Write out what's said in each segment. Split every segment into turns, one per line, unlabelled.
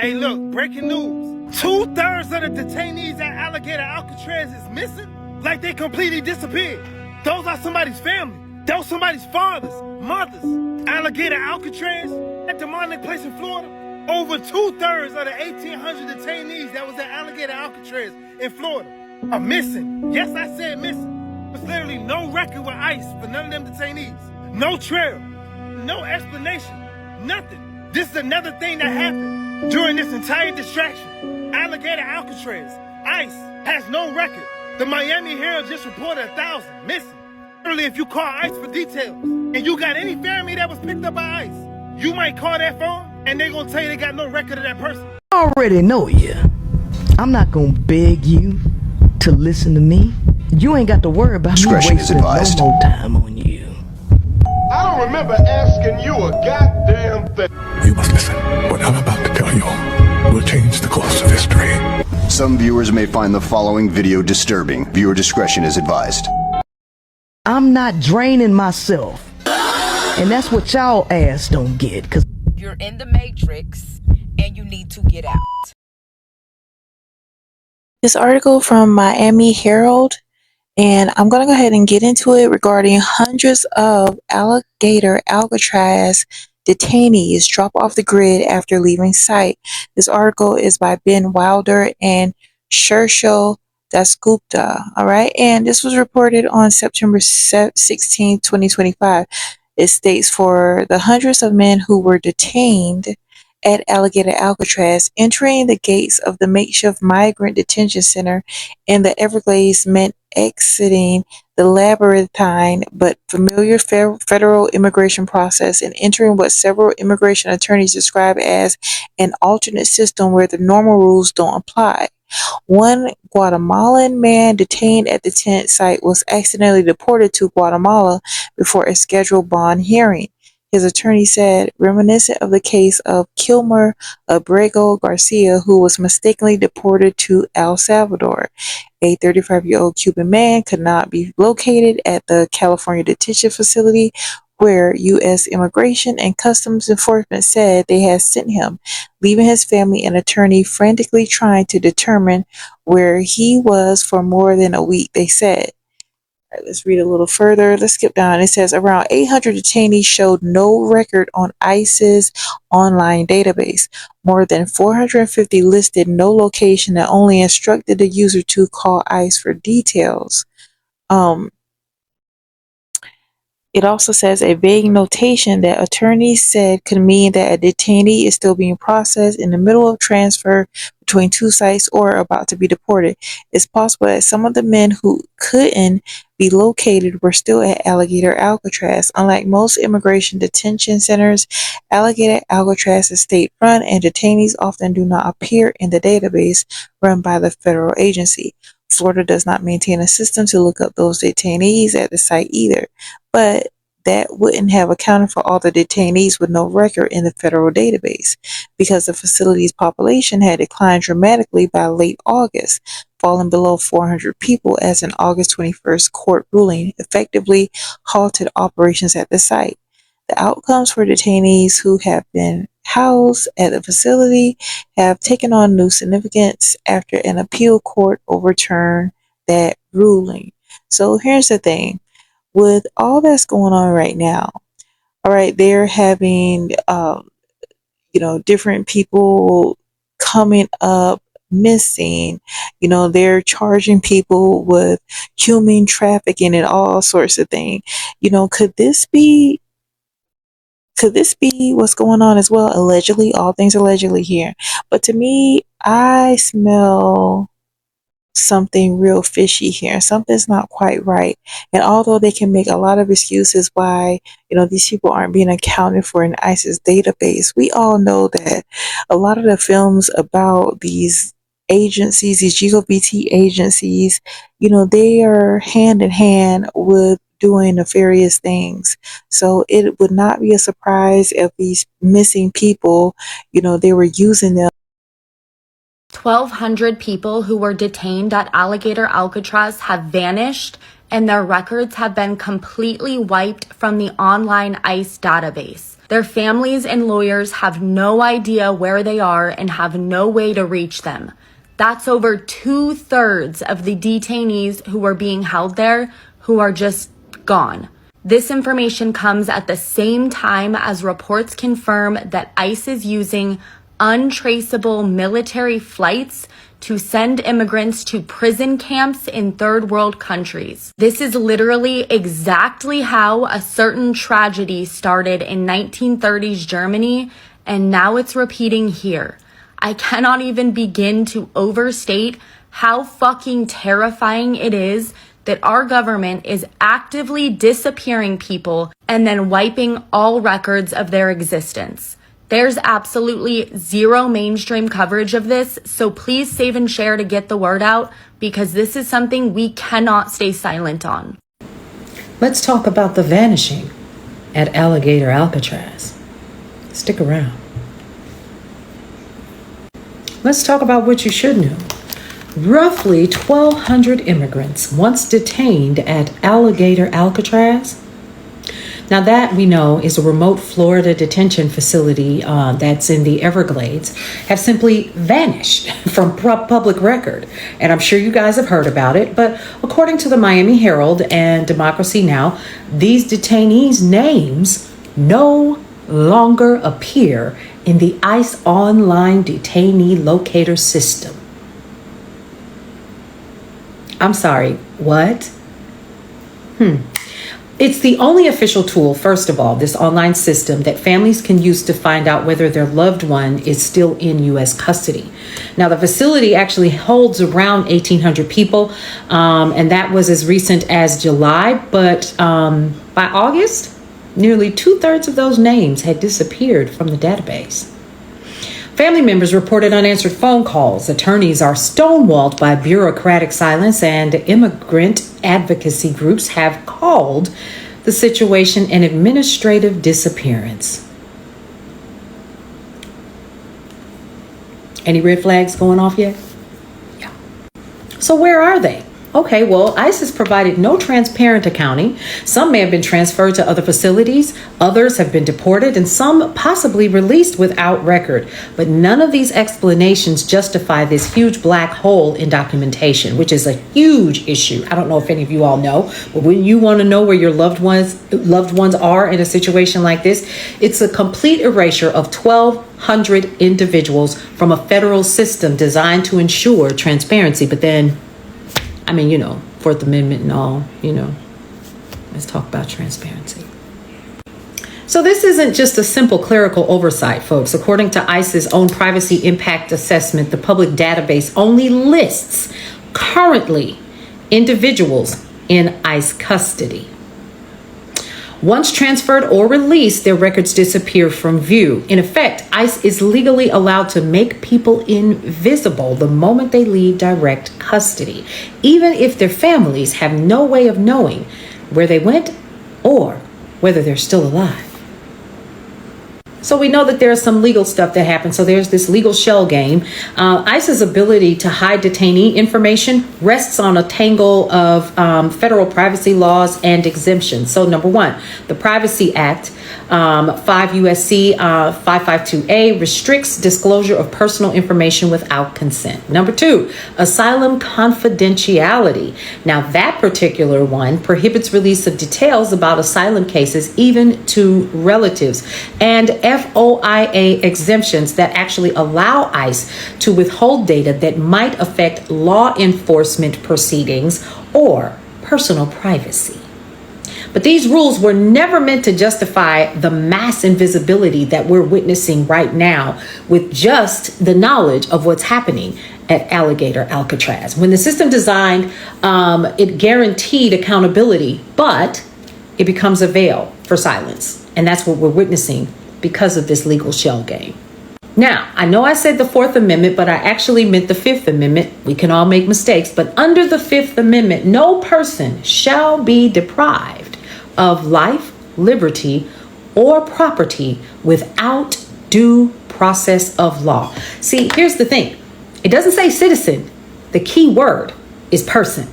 Hey, look, breaking news. 2/3 of the detainees at Alligator Alcatraz is missing. Like they completely disappeared. Those are somebody's family. Those somebody's fathers, mothers. Alligator Alcatraz, that demonic place in Florida. Over 2/3 of the 1,800 detainees that was at Alligator Alcatraz in Florida are missing. Yes, I said missing. There's literally no record with ICE for none of them detainees. No trail, no explanation, nothing. This is another thing that happened during this entire distraction. Alligator Alcatraz, ICE has no record. The Miami Herald just reported 1,000 missing. Literally, if you call ICE for details and you got any family that was picked up by ICE, you might call that phone and they're gonna tell you they got no record of that person.
I already know you. I'm not gonna beg you to listen to me. You ain't got to worry about me wasting no more time on you.
I don't remember asking you a goddamn thing.
You must listen. What I'm about to tell you will change the course of history.
Some viewers may find the following video disturbing. Viewer discretion is advised.
I'm not draining myself. And that's what y'all ass don't get, cause
you're in the matrix and you need to get out.
This article from Miami Herald, and I'm going to go ahead and get into it regarding hundreds of Alligator Alcatraz detainees drop off the grid after leaving site. This article is by Ben Wilder and Shershel Dasgupta. All right, and this was reported on September 16, 2025. It states, for the hundreds of men who were detained at Alligator Alcatraz, entering the gates of the makeshift migrant detention center in the Everglades meant exiting the labyrinthine but familiar federal immigration process and entering what several immigration attorneys describe as an alternate system where the normal rules don't apply. One Guatemalan man detained at the tent site was accidentally deported to Guatemala before a scheduled bond hearing. His attorney said, reminiscent of the case of Kilmer Abrego Garcia, who was mistakenly deported to El Salvador. A 35-year-old Cuban man could not be located at the California detention facility where U.S. Immigration and Customs Enforcement said they had sent him, leaving his family and attorney frantically trying to determine where he was for more than a week, they said. All right, let's read a little further. Let's skip down. It says around 800 detainees showed no record on ICE's online database. More than 450 listed no location and only instructed the user to call ICE for details. It also says a vague notation that attorneys said could mean that a detainee is still being processed in the middle of transfer between two sites or about to be deported. It's possible that some of the men who couldn't be located were still at Alligator Alcatraz. Unlike most immigration detention centers, Alligator Alcatraz is state-run and detainees often do not appear in the database run by the federal agency. Florida does not maintain a system to look up those detainees at the site either, but that wouldn't have accounted for all the detainees with no record in the federal database, because the facility's population had declined dramatically by late August, falling below 400 people as an August 21st court ruling effectively halted operations at the site. The outcomes for detainees who have been housed at the facility have taken on new significance after an appeal court overturned that ruling. So here's the thing. With all that's going on right now, all right, they're having, different people coming up missing. They're charging people with human trafficking and all sorts of things. Could this be what's going on as well? Allegedly, all things allegedly here. But to me, I smell something real fishy here. Something's not quite right. And although they can make a lot of excuses why, these people aren't being accounted for in ICE's database, we all know that a lot of the films about these agencies, these GOBT agencies, they are hand in hand with doing nefarious things. So it would not be a surprise if these missing people, they were using them.
1,200 people who were detained at Alligator Alcatraz have vanished, and their records have been completely wiped from the online ICE database. Their families and lawyers have no idea where they are and have no way to reach them. That's over 2/3 of the detainees who are being held there who are just gone. This information comes at the same time as reports confirm that ICE is using untraceable military flights to send immigrants to prison camps in third world countries. This is literally exactly how a certain tragedy started in 1930s Germany, and now it's repeating here. I cannot even begin to overstate how fucking terrifying it is that our government is actively disappearing people and then wiping all records of their existence. There's absolutely zero mainstream coverage of this, so please save and share to get the word out, because this is something we cannot stay silent on.
Let's talk about the vanishing at Alligator Alcatraz. Stick around. Let's talk about what you should know. Roughly 1,200 immigrants once detained at Alligator Alcatraz. Now that we know is a remote Florida detention facility that's in the Everglades, have simply vanished from public record. And I'm sure you guys have heard about it, but according to the Miami Herald and Democracy Now!, these detainees' names no longer appear in the ICE online detainee locator system. I'm sorry, what? It's the only official tool, first of all, this online system that families can use to find out whether their loved one is still in U.S. custody. Now, the facility actually holds around 1,800 people, and that was as recent as July, but by August, nearly 2/3 of those names had disappeared from the database. Family members reported unanswered phone calls. Attorneys are stonewalled by bureaucratic silence, and immigrant advocacy groups have called the situation an administrative disappearance. Any red flags going off yet? Yeah. So where are they? Okay, well, ICE has provided no transparent accounting. Some may have been transferred to other facilities, others have been deported, and some possibly released without record. But none of these explanations justify this huge black hole in documentation, which is a huge issue. I don't know if any of you all know, but when you want to know where your loved ones are in a situation like this, it's a complete erasure of 1,200 individuals from a federal system designed to ensure transparency. But then, I mean, you know, Fourth Amendment and all, you know, let's talk about transparency. So this isn't just a simple clerical oversight, folks. According to ICE's own privacy impact assessment, the public database only lists currently individuals in ICE custody. Once transferred or released, their records disappear from view. In effect, ICE is legally allowed to make people invisible the moment they leave direct custody, even if their families have no way of knowing where they went or whether they're still alive. So we know that there's some legal stuff that happens. So there's this legal shell game. ICE's ability to hide detainee information rests on a tangle of federal privacy laws and exemptions. So number one, the Privacy Act, 5 U.S.C. 552A restricts disclosure of personal information without consent. Number two, asylum confidentiality. Now that particular one prohibits release of details about asylum cases even to relatives, and FOIA exemptions that actually allow ICE to withhold data that might affect law enforcement proceedings or personal privacy. But these rules were never meant to justify the mass invisibility that we're witnessing right now with just the knowledge of what's happening at Alligator Alcatraz. When the system designed, it guaranteed accountability, but it becomes a veil for silence. And that's what we're witnessing because of this legal shell game. Now, I know I said the Fourth Amendment, but I actually meant the Fifth Amendment. We can all make mistakes, but under the Fifth Amendment, no person shall be deprived of life, liberty, or property without due process of law. See, here's the thing. It doesn't say citizen. The key word is person.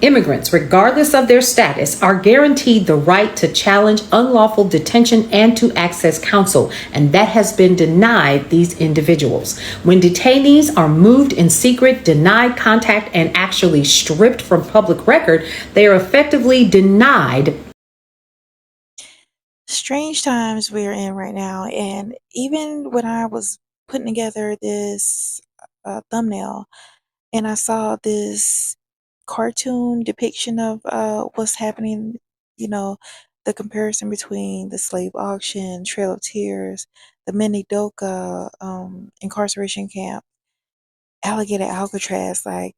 Immigrants, regardless of their status, are guaranteed the right to challenge unlawful detention and to access counsel, and that has been denied these individuals. When detainees are moved in secret, denied contact, and actually stripped from public record, they are effectively denied.
Strange times we're in right now, and even when I was putting together this thumbnail and I saw this cartoon depiction of what's happening, you know, the comparison between the slave auction, Trail of Tears, the Minidoka incarceration camp, Alligator Alcatraz, like,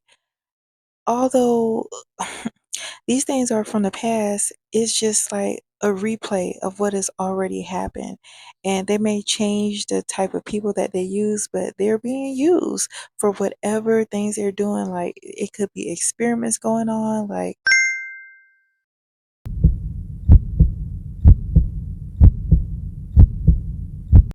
although these things are from the past, it's just like a replay of what has already happened. And they may change the type of people that they use, but they're being used for whatever things they're doing. Like, it could be experiments going on, like